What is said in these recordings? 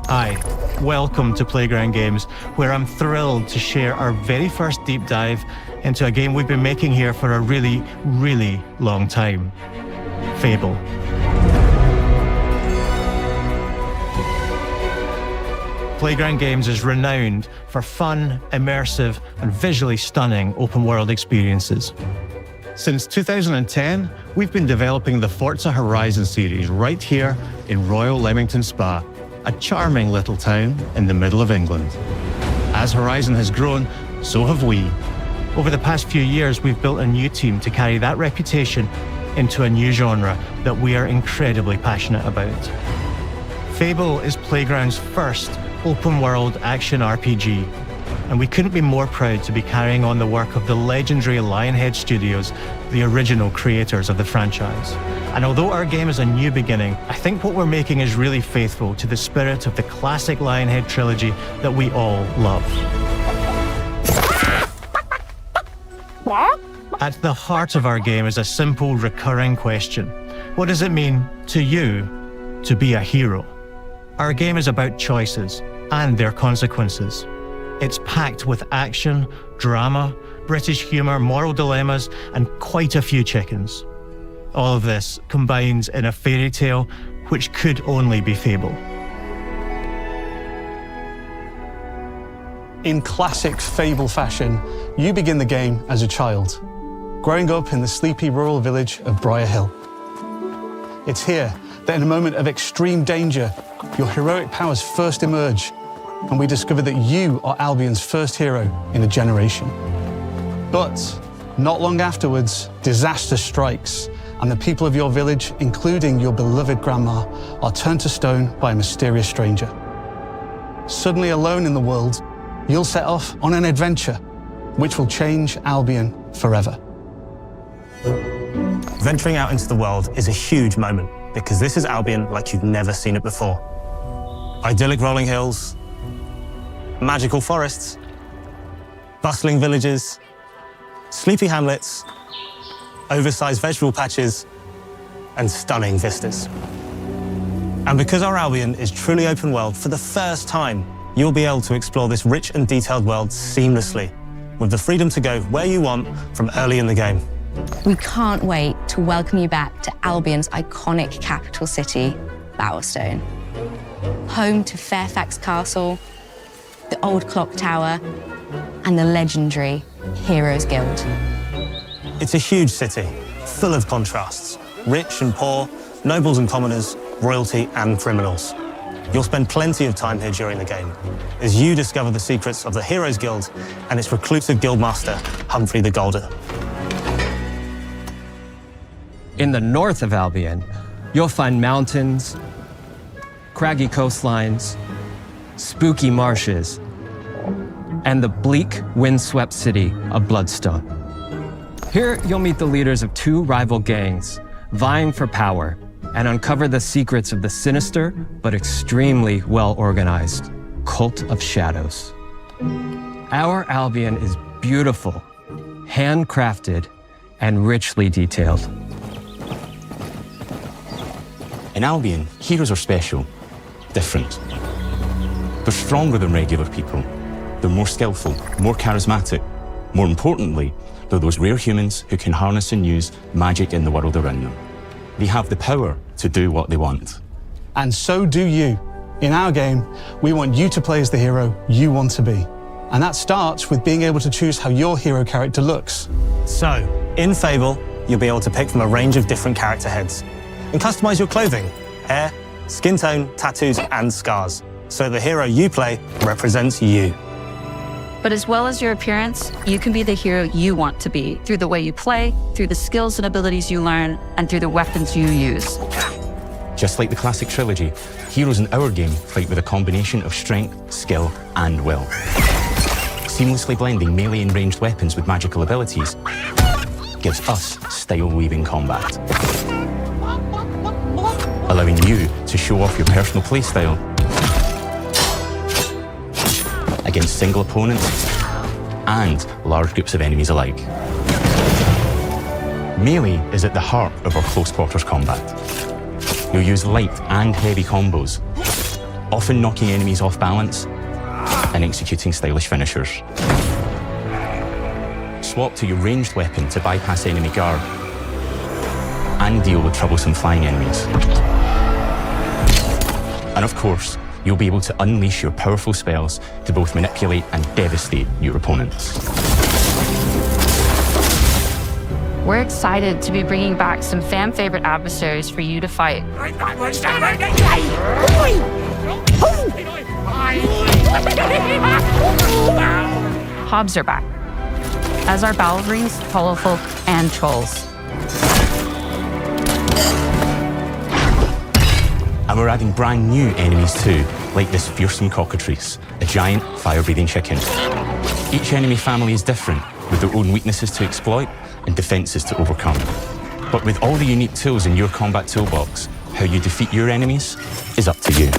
Hi, welcome to Playground Games, where I'm thrilled to share our very first deep dive into a game we've been making here for a really, really long time. Fable. Playground Games is renowned for fun, immersive, and visually stunning open-world experiences. Since 2010, we've been developing the Forza Horizon series right here in Royal Leamington Spa, a charming little town in the middle of England. As Horizon has grown, so have we. Over the past few years, we've built a new team to carry that reputation into a new genre that we are incredibly passionate about. Fable is Playground's first open-world action RPG, and we couldn't be more proud to be carrying on the work of the legendary Lionhead Studios, the original creators of the franchise. And although our game is a new beginning, I think what we're making is really faithful to the spirit of the classic Lionhead trilogy that we all love. At the heart of our game is a simple, recurring question. What does it mean to you to be a hero? Our game is about choices and their consequences. It's packed with action, drama, British humour, moral dilemmas, and quite a few chickens. All of this combines in a fairy tale which could only be Fable. In classic Fable fashion, you begin the game as a child, growing up in the sleepy rural village of Briar Hill. It's here that in a moment of extreme danger, your heroic powers first emerge, and we discover that you are Albion's first hero in a generation. But not long afterwards, disaster strikes, and the people of your village, including your beloved grandma, are turned to stone by a mysterious stranger. Suddenly alone in the world, you'll set off on an adventure which will change Albion forever. Venturing out into the world is a huge moment because this is Albion like you've never seen it before. Idyllic rolling hills, magical forests, bustling villages, sleepy hamlets, oversized vegetable patches, and stunning vistas. And because our Albion is truly open world, for the first time, you'll be able to explore this rich and detailed world seamlessly, with the freedom to go where you want from early in the game. We can't wait to welcome you back to Albion's iconic capital city, Bowerstone. Home to Fairfax Castle, the old clock tower, and the legendary Heroes Guild. It's a huge city, full of contrasts. Rich and poor, nobles and commoners, royalty and criminals. You'll spend plenty of time here during the game, as you discover the secrets of the Heroes Guild and its reclusive guildmaster, Humphrey the Golden. In the north of Albion, you'll find mountains, craggy coastlines, spooky marshes, and the bleak, windswept city of Bloodstone. Here, you'll meet the leaders of two rival gangs, vying for power, and uncover the secrets of the sinister but extremely well-organized Cult of Shadows. Our Albion is beautiful, handcrafted, and richly detailed. In Albion, heroes are special, different. They're stronger than regular people. They're more skillful, more charismatic. More importantly, they're those rare humans who can harness and use magic in the world around them. They have the power to do what they want. And so do you. In our game, we want you to play as the hero you want to be. And that starts with being able to choose how your hero character looks. So, in Fable, you'll be able to pick from a range of different character heads and customize your clothing, hair, skin tone, tattoos, and scars, so the hero you play represents you. But as well as your appearance, you can be the hero you want to be through the way you play, through the skills and abilities you learn, and through the weapons you use. Just like the classic trilogy, heroes in our game fight with a combination of strength, skill, and will. Seamlessly blending melee and ranged weapons with magical abilities gives us style-weaving combat, allowing you to show off your personal playstyle against single opponents and large groups of enemies alike. Melee is at the heart of our close quarters combat. you'll use light and heavy combos, often knocking enemies off balance and executing stylish finishers. Swap to your ranged weapon to bypass enemy guard and deal with troublesome flying enemies. And of course, you'll be able to unleash your powerful spells to both manipulate and devastate your opponents. We're excited to be bringing back some fan-favorite adversaries for you to fight. Hobbs are back, as are Balverines, Hollowfolk, and Trolls. And we're adding brand new enemies too, like this fearsome cockatrice, a giant fire-breathing chicken. Each enemy family is different, with their own weaknesses to exploit and defenses to overcome. But with all the unique tools in your combat toolbox, how you defeat your enemies is up to you.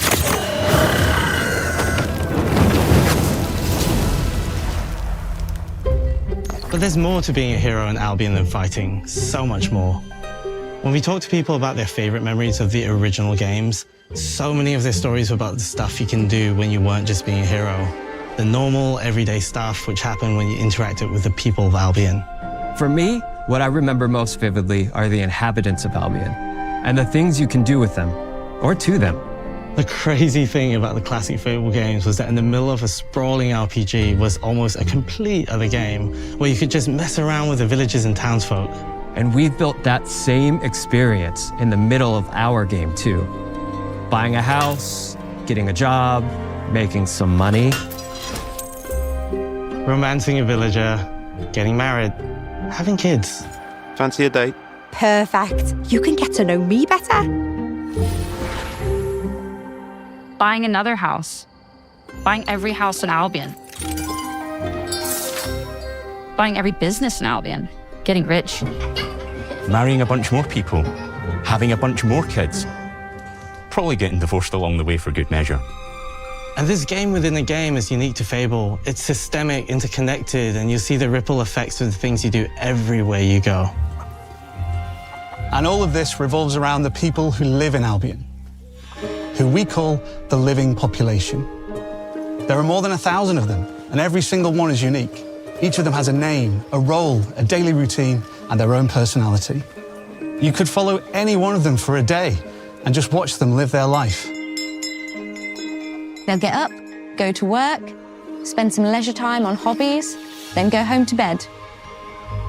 But there's more to being a hero in Albion than fighting, so much more. When we talk to people about their favorite memories of the original games, so many of their stories were about the stuff you can do when you weren't just being a hero. The normal, everyday stuff which happened when you interacted with the people of Albion. For me, what I remember most vividly are the inhabitants of Albion and the things you can do with them or to them. The crazy thing about the classic Fable games was that in the middle of a sprawling RPG was almost a complete other game where you could just mess around with the villagers and townsfolk. And we've built that same experience in the middle of our game too. Buying a house, getting a job, making some money. Romancing a villager, getting married, having kids. Fancy a date? Perfect. You can get to know me better. Buying another house. Buying every house in Albion. Buying every business in Albion. Getting rich. Marrying a bunch more people, having a bunch more kids, probably getting divorced along the way for good measure. And this game within a game is unique to Fable. It's systemic, interconnected, and you see the ripple effects of the things you do everywhere you go. And all of this revolves around the people who live in Albion, who we call the living population. There are more than 1,000 of them, and every single one is unique. Each of them has a name, a role, a daily routine, and their own personality. You could follow any one of them for a day and just watch them live their life. They'll get up, go to work, spend some leisure time on hobbies, then go home to bed.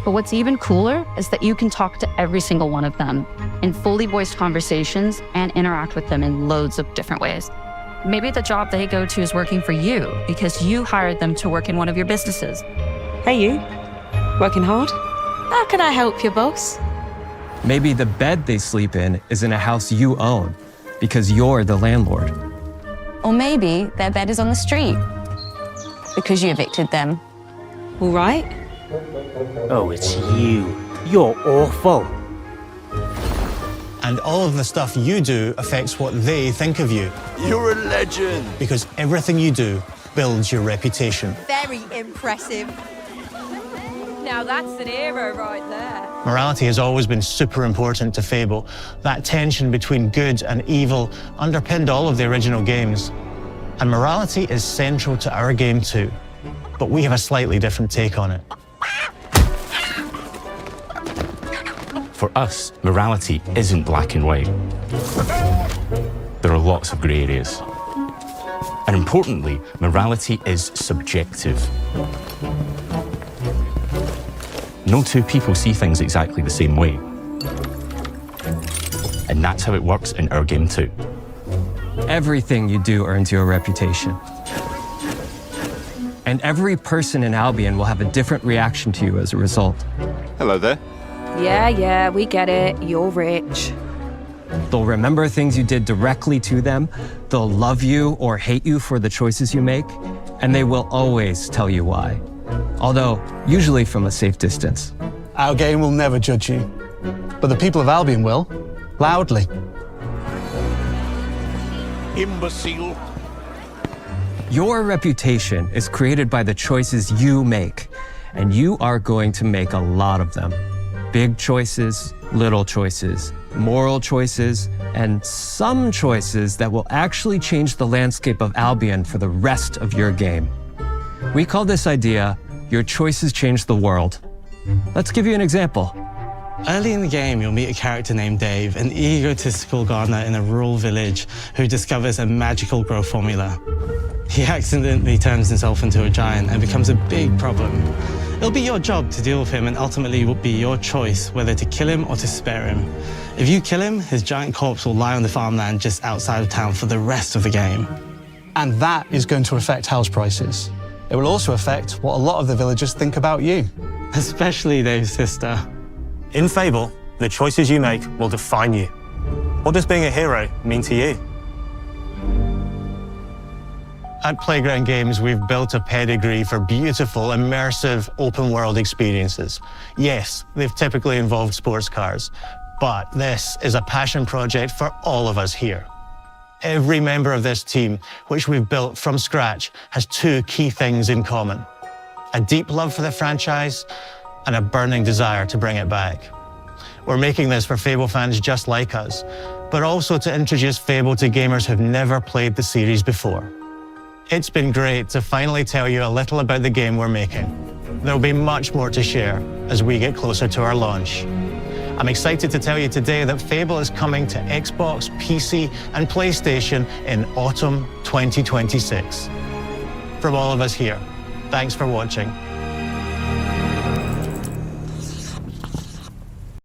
But what's even cooler is that you can talk to every single one of them in fully voiced conversations and interact with them in loads of different ways. Maybe the job they go to is working for you because you hired them to work in one of your businesses. Hey, you. Working hard? How can I help you, boss? Maybe the bed they sleep in is in a house you own because you're the landlord. Or maybe their bed is on the street because you evicted them. All right. Oh, it's you. You're awful. And all of the stuff you do affects what they think of you. You're a legend. Because everything you do builds your reputation. Very impressive. Now that's an hero right there. Morality has always been super important to Fable. That tension between good and evil underpinned all of the original games. And morality is central to our game too. But we have a slightly different take on it. For us, morality isn't black and white. There are lots of grey areas. And importantly, morality is subjective. No two people see things exactly the same way. And that's how it works in our game too. Everything you do earns you a reputation. And every person in Albion will have a different reaction to you as a result. Hello there. Yeah, we get it. You're rich. They'll remember things you did directly to them, they'll love you or hate you for the choices you make, and they will always tell you why. Although, usually from a safe distance. Our game will never judge you, but the people of Albion will, loudly. Imbecile. Your reputation is created by the choices you make, and you are going to make a lot of them. Big choices, little choices, moral choices, and some choices that will actually change the landscape of Albion for the rest of your game. We call this idea, Your Choices Change the World. Let's give you an example. Early in the game, you'll meet a character named Dave, an egotistical gardener in a rural village who discovers a magical growth formula. He accidentally turns himself into a giant and becomes a big problem. It'll be your job to deal with him, and ultimately it will be your choice whether to kill him or to spare him. If you kill him, his giant corpse will lie on the farmland just outside of town for the rest of the game. And that is going to affect house prices. It will also affect what a lot of the villagers think about you. Especially Dave's sister. In Fable, the choices you make will define you. What does being a hero mean to you? At Playground Games, we've built a pedigree for beautiful, immersive, open-world experiences. Yes, they've typically involved sports cars, but this is a passion project for all of us here. Every member of this team, which we've built from scratch, has two key things in common: a deep love for the franchise and a burning desire to bring it back. We're making this for Fable fans just like us, but also to introduce Fable to gamers who've never played the series before. It's been great to finally tell you a little about the game we're making. There'll be much more to share as we get closer to our launch. I'm excited to tell you today that Fable is coming to Xbox, PC, and PlayStation in autumn 2026. From all of us here, thanks for watching.